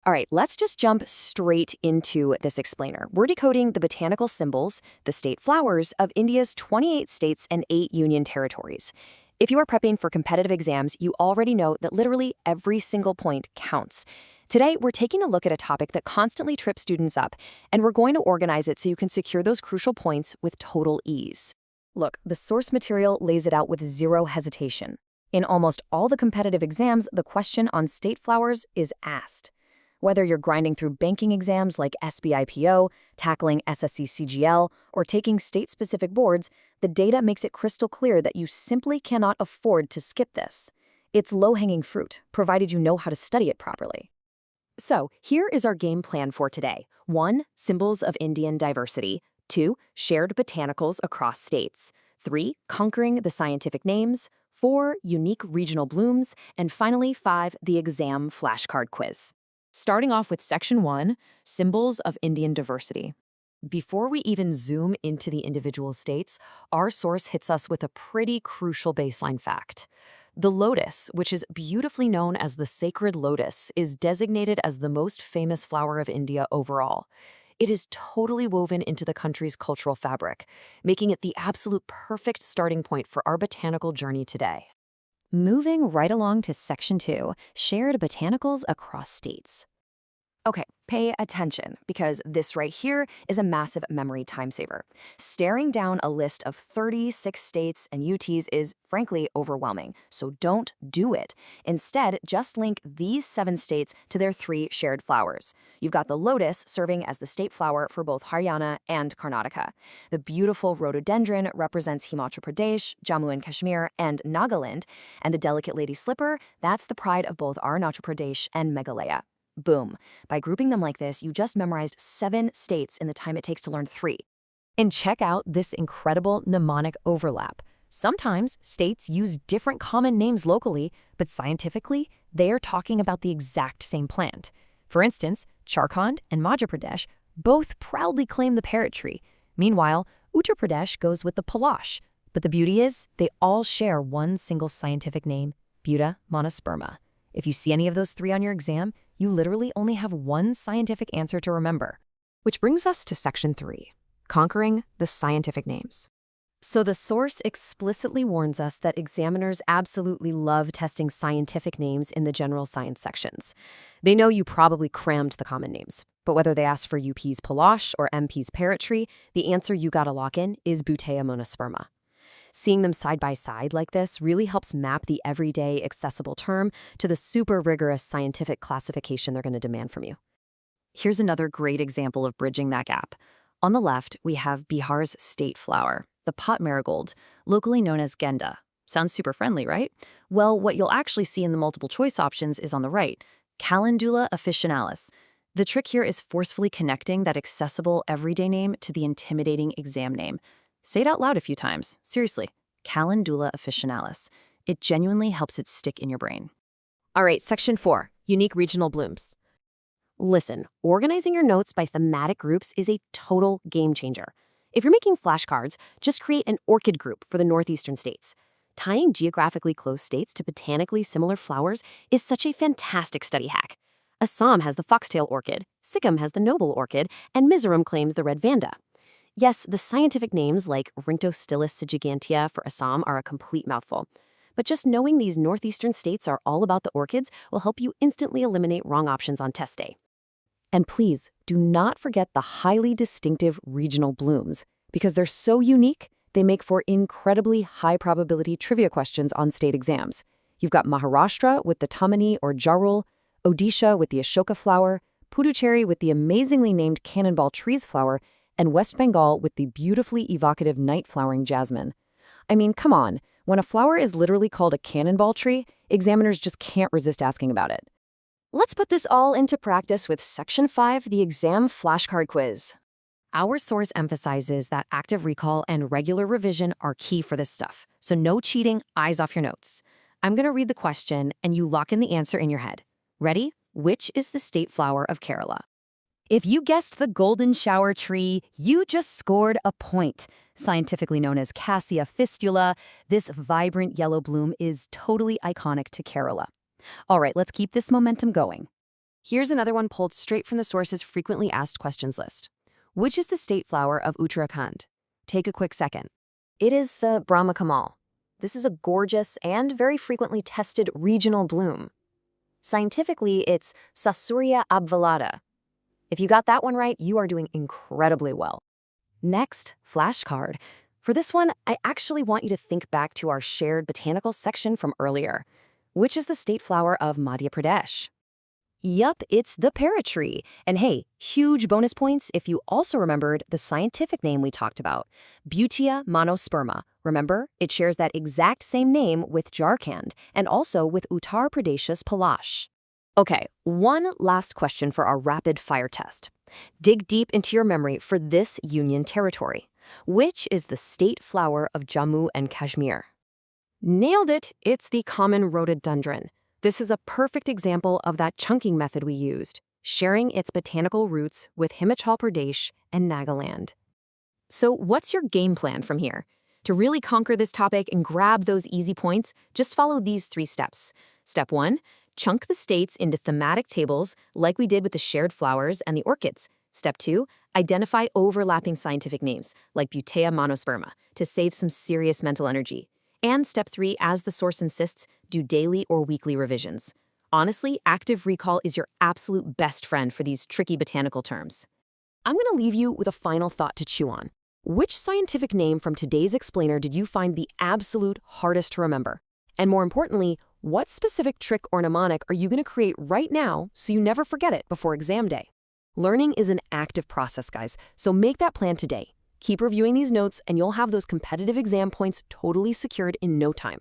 All right, let's just jump straight into this explainer. We're decoding the botanical symbols, the state flowers of India's 28 states and 8 union territories. If you are prepping for competitive exams, you already know that literally every single point counts. Today, we're taking a look at a topic that constantly trips students up, and we're going to organize it so you can secure those crucial points with total ease. Look, the source material lays it out with zero hesitation. In almost all the competitive exams, the question on state flowers is asked. Whether you're grinding through banking exams like SBIPO, tackling SSC CGL, or taking state-specific boards, the data makes it crystal clear that you simply cannot afford to skip this. It's low-hanging fruit, provided you know how to study it properly. So, here is our game plan for today. 1. Symbols of Indian diversity. 2. Shared botanicals across states. 3. Conquering the scientific names. 4. Unique regional blooms. And finally, 5. The exam flashcard quiz. Starting off with Section 1, Symbols of Indian Diversity. Before we even zoom into the individual states, our source hits us with a pretty crucial baseline fact. The lotus, which is beautifully known as the sacred lotus, is designated as the most famous flower of India overall. It is totally woven into the country's cultural fabric, making it the absolute perfect starting point for our botanical journey today. Moving right along to Section 2, Shared Botanicals Across States. Okay, pay attention, because this right here is a massive memory time saver. Staring down a list of 36 states and UTs is, frankly, overwhelming, so don't do it. Instead, just link these 7 states to their 3 shared flowers. You've got the lotus serving as the state flower for both Haryana and Karnataka. The beautiful rhododendron represents Himachal Pradesh, Jammu and Kashmir, and Nagaland, and the delicate lady slipper, that's the pride of both Arunachal Pradesh and Meghalaya. Boom. By grouping them like this, you just memorized 7 states in the time it takes to learn 3. And check out this incredible mnemonic overlap. Sometimes states use different common names locally, but scientifically, they are talking about the exact same plant. For instance, Jharkhand and Madhya Pradesh both proudly claim the parrot tree. Meanwhile, Uttar Pradesh goes with the palash. But the beauty is, they all share one single scientific name, Buta monosperma. If you see any of those 3 on your exam, you literally only have one scientific answer to remember. Which brings us to Section 3, Conquering the Scientific Names. So the source explicitly warns us that examiners absolutely love testing scientific names in the general science sections. They know you probably crammed the common names, but whether they ask for UP's palash or MP's parrot tree, the answer you gotta lock in is Butea monosperma. Seeing them side by side like this really helps map the everyday accessible term to the super rigorous scientific classification they're going to demand from you. Here's another great example of bridging that gap. On the left, we have Bihar's state flower, the pot marigold, locally known as genda. Sounds super friendly, right? Well, what you'll actually see in the multiple choice options is on the right, Calendula officinalis. The trick here is forcefully connecting that accessible everyday name to the intimidating exam name. Say it out loud a few times. Seriously, Calendula officinalis. It genuinely helps it stick in your brain. All right, Section 4, Unique Regional Blooms. Listen, organizing your notes by thematic groups is a total game changer. If you're making flashcards, just create an orchid group for the northeastern states. Tying geographically close states to botanically similar flowers is such a fantastic study hack. Assam has the foxtail orchid, Sikkim has the noble orchid, and Mizoram claims the red vanda. Yes, the scientific names like Rhynctostylus gigantea for Assam are a complete mouthful. But just knowing these northeastern states are all about the orchids will help you instantly eliminate wrong options on test day. And please, do not forget the highly distinctive regional blooms. Because they're so unique, they make for incredibly high-probability trivia questions on state exams. You've got Maharashtra with the Tamani or Jarul, Odisha with the Ashoka flower, Puducherry with the amazingly named cannonball trees flower, and West Bengal with the beautifully evocative night-flowering jasmine. I mean, come on, when a flower is literally called a cannonball tree, examiners just can't resist asking about it. Let's put this all into practice with Section 5, the exam flashcard quiz. Our source emphasizes that active recall and regular revision are key for this stuff, so no cheating, eyes off your notes. I'm going to read the question, and you lock in the answer in your head. Ready? Which is the state flower of Kerala? If you guessed the golden shower tree, you just scored a point. Scientifically known as Cassia fistula, this vibrant yellow bloom is totally iconic to Kerala. All right, let's keep this momentum going. Here's another one pulled straight from the source's frequently asked questions list. Which is the state flower of Uttarakhand? Take a quick second. It is the Brahma Kamal. This is a gorgeous and very frequently tested regional bloom. Scientifically, it's Sasuria obvalata. If you got that one right, you are doing incredibly well. Next, flashcard. For this one, I actually want you to think back to our shared botanical section from earlier. Which is the state flower of Madhya Pradesh? Yup, it's the parrot tree. And hey, huge bonus points if you also remembered the scientific name we talked about, Butea monosperma. Remember, it shares that exact same name with Jharkhand and also with Uttar Pradesh's Palash. Okay, one last question for our rapid fire test. Dig deep into your memory for this union territory. Which is the state flower of Jammu and Kashmir? Nailed it! It's the common rhododendron. This is a perfect example of that chunking method we used, sharing its botanical roots with Himachal Pradesh and Nagaland. So what's your game plan from here? To really conquer this topic and grab those easy points, just follow these 3 steps. Step 1, chunk the states into thematic tables like we did with the shared flowers and the orchids. Step 2, identify overlapping scientific names like Butea monosperma to save some serious mental energy. And step 3, as the source insists, do daily or weekly revisions. Honestly, active recall is your absolute best friend for these tricky botanical terms. I'm going to leave you with a final thought to chew on. Which scientific name from today's explainer did you find the absolute hardest to remember? And more importantly, what specific trick or mnemonic are you going to create right now so you never forget it before exam day? Learning is an active process, guys, so make that plan today. Keep reviewing these notes and you'll have those competitive exam points totally secured in no time.